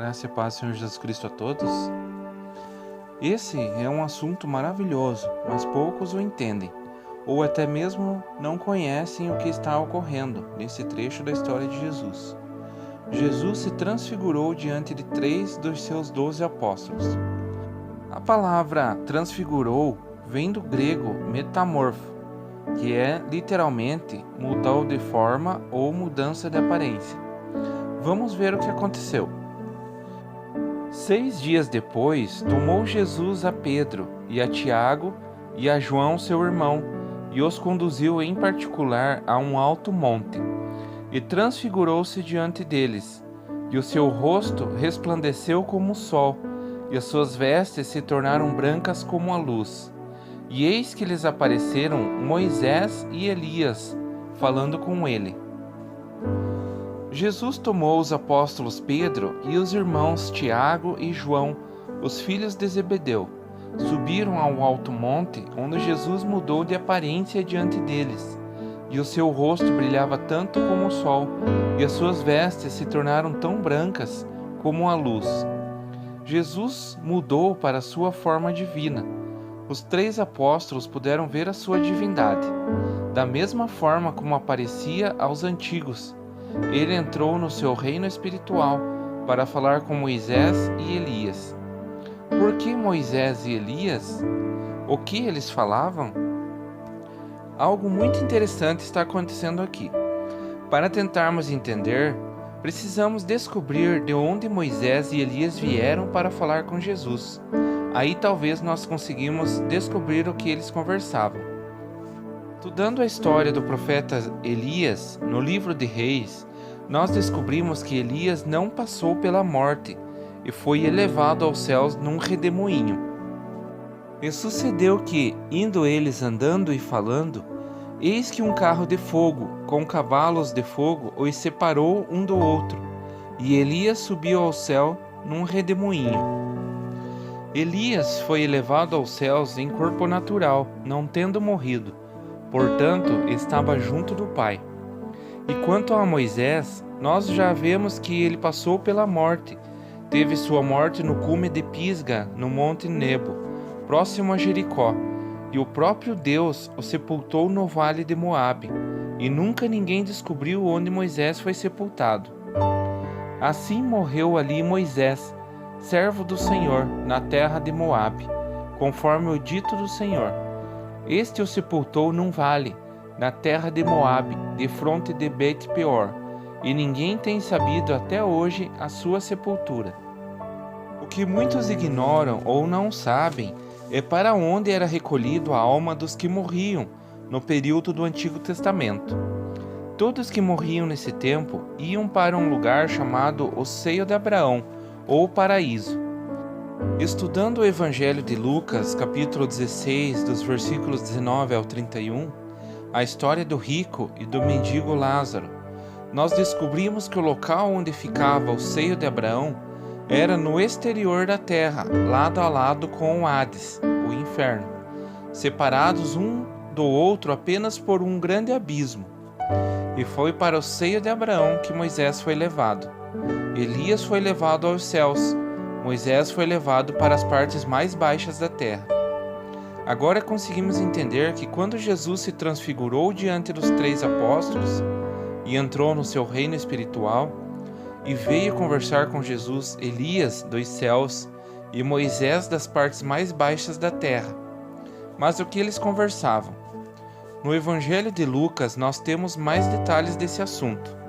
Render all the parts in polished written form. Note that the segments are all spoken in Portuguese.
Graça e paz, Senhor Jesus Cristo, a todos. Esse é um assunto maravilhoso, mas poucos o entendem, ou até mesmo não conhecem o que está ocorrendo nesse trecho da história de Jesus. Jesus se transfigurou diante de 3 dos seus 12 apóstolos. A palavra transfigurou vem do grego metamorfo, que é literalmente mudou de forma ou mudança de aparência. Vamos ver o que aconteceu. 6 dias depois, tomou Jesus a Pedro e a Tiago e a João seu irmão, e os conduziu em particular a um alto monte, e transfigurou-se diante deles, e o seu rosto resplandeceu como o sol, e as suas vestes se tornaram brancas como a luz. E eis que lhes apareceram Moisés e Elias, falando com ele. Jesus tomou os apóstolos Pedro e os irmãos Tiago e João, os filhos de Zebedeu, subiram ao alto monte, onde Jesus mudou de aparência diante deles, e o seu rosto brilhava tanto como o sol, e as suas vestes se tornaram tão brancas como a luz. Jesus mudou para a sua forma divina. Os 3 apóstolos puderam ver a sua divindade, da mesma forma como aparecia aos antigos. Ele entrou no seu reino espiritual para falar com Moisés e Elias. Por que Moisés e Elias? O que eles falavam? Algo muito interessante está acontecendo aqui. Para tentarmos entender, precisamos descobrir de onde Moisés e Elias vieram para falar com Jesus. Aí talvez nós conseguimos descobrir o que eles conversavam. Estudando a história do profeta Elias, no livro de Reis, nós descobrimos que Elias não passou pela morte e foi elevado aos céus num redemoinho. E sucedeu que, indo eles andando e falando, eis que um carro de fogo, com cavalos de fogo, os separou um do outro, e Elias subiu ao céu num redemoinho. Elias foi elevado aos céus em corpo natural, não tendo morrido. Portanto, estava junto do Pai. E quanto a Moisés, nós já vemos que ele passou pela morte. Teve sua morte no cume de Pisga, no monte Nebo, próximo a Jericó. E o próprio Deus o sepultou no vale de Moabe. E nunca ninguém descobriu onde Moisés foi sepultado. Assim morreu ali Moisés, servo do Senhor, na terra de Moabe, conforme o dito do Senhor. Este o sepultou num vale, na terra de Moabe, defronte de Bet-peor, e ninguém tem sabido até hoje a sua sepultura. O que muitos ignoram ou não sabem é para onde era recolhido a alma dos que morriam no período do Antigo Testamento. Todos que morriam nesse tempo iam para um lugar chamado o seio de Abraão, ou paraíso. Estudando o Evangelho de Lucas, capítulo 16, dos versículos 19 ao 31, a história do rico e do mendigo Lázaro, nós descobrimos que o local onde ficava o seio de Abraão era no exterior da terra, lado a lado com o Hades, o inferno, separados um do outro apenas por um grande abismo. E foi para o seio de Abraão que Moisés foi levado. Elias foi levado aos céus, Moisés foi levado para as partes mais baixas da terra. Agora conseguimos entender que quando Jesus se transfigurou diante dos 3 apóstolos e entrou no seu reino espiritual e veio conversar com Jesus, Elias dos céus e Moisés das partes mais baixas da terra. Mas o que eles conversavam? No Evangelho de Lucas nós temos mais detalhes desse assunto.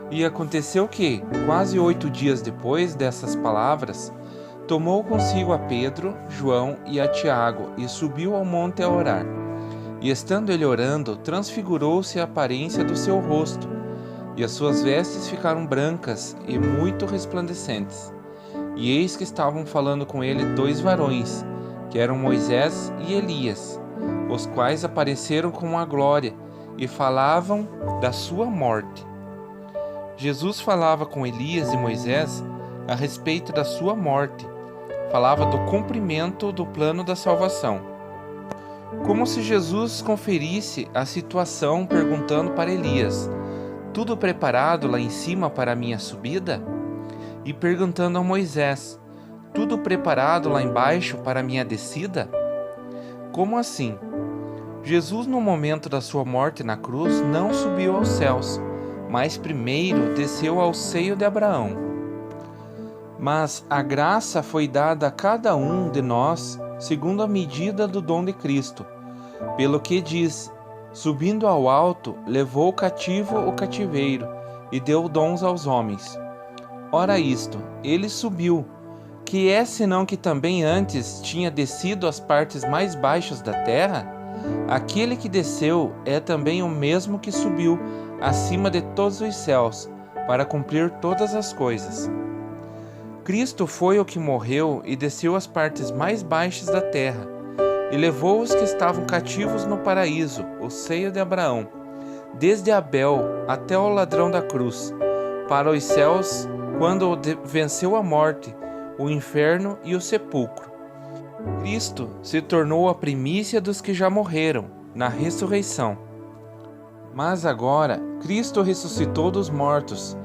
E aconteceu que, quase 8 dias depois dessas palavras, tomou consigo a Pedro, João e a Tiago e subiu ao monte a orar. E estando ele orando, transfigurou-se a aparência do seu rosto, e as suas vestes ficaram brancas e muito resplandecentes. E eis que estavam falando com ele 2 varões, que eram Moisés e Elias, os quais apareceram com a glória e falavam da sua morte. Jesus falava com Elias e Moisés a respeito da sua morte, falava do cumprimento do plano da salvação. Como se Jesus conferisse a situação perguntando para Elias: tudo preparado lá em cima para a minha subida? e perguntando a Moisés: tudo preparado lá embaixo para minha descida? Como assim? Jesus, no momento da sua morte na cruz, não subiu aos céus, mas primeiro desceu ao seio de Abraão. Mas a graça foi dada a cada um de nós segundo a medida do dom de Cristo, pelo que diz: subindo ao alto, levou cativo o cativeiro e deu dons aos homens. Ora isto, ele subiu, que é senão que também antes tinha descido às partes mais baixas da terra? Aquele que desceu é também o mesmo que subiu acima de todos os céus, para cumprir todas as coisas. Cristo foi o que morreu e desceu às partes mais baixas da terra, e levou os que estavam cativos no paraíso, o seio de Abraão, desde Abel até o ladrão da cruz, para os céus, quando venceu a morte, o inferno e o sepulcro. Cristo se tornou a primícia dos que já morreram, na ressurreição. Mas agora, Cristo ressuscitou dos mortos,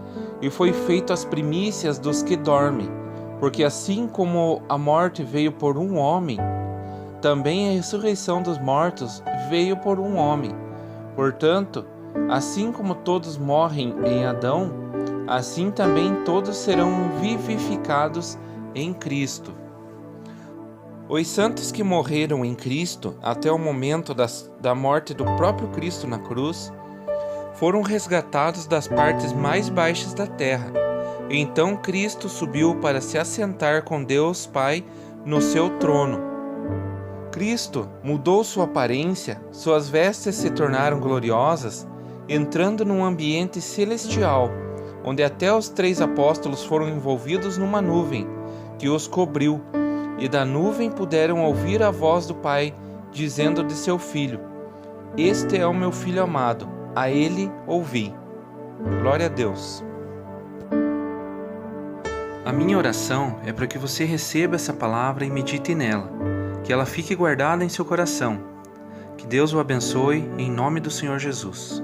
e foi feito as primícias dos que dormem, porque assim como a morte veio por um homem, também a ressurreição dos mortos veio por um homem. Portanto, assim como todos morrem em Adão, assim também todos serão vivificados em Cristo. Os santos que morreram em Cristo até o momento da morte do próprio Cristo na cruz foram resgatados das partes mais baixas da terra. Então Cristo subiu para se assentar com Deus Pai no seu trono. Cristo mudou sua aparência, suas vestes se tornaram gloriosas, entrando num ambiente celestial, onde até os 3 apóstolos foram envolvidos numa nuvem que os cobriu, e da nuvem puderam ouvir a voz do Pai, dizendo de seu Filho: este é o meu Filho amado, a ele ouvi. Glória a Deus. A minha oração é para que você receba essa palavra e medite nela, que ela fique guardada em seu coração. Que Deus o abençoe, em nome do Senhor Jesus.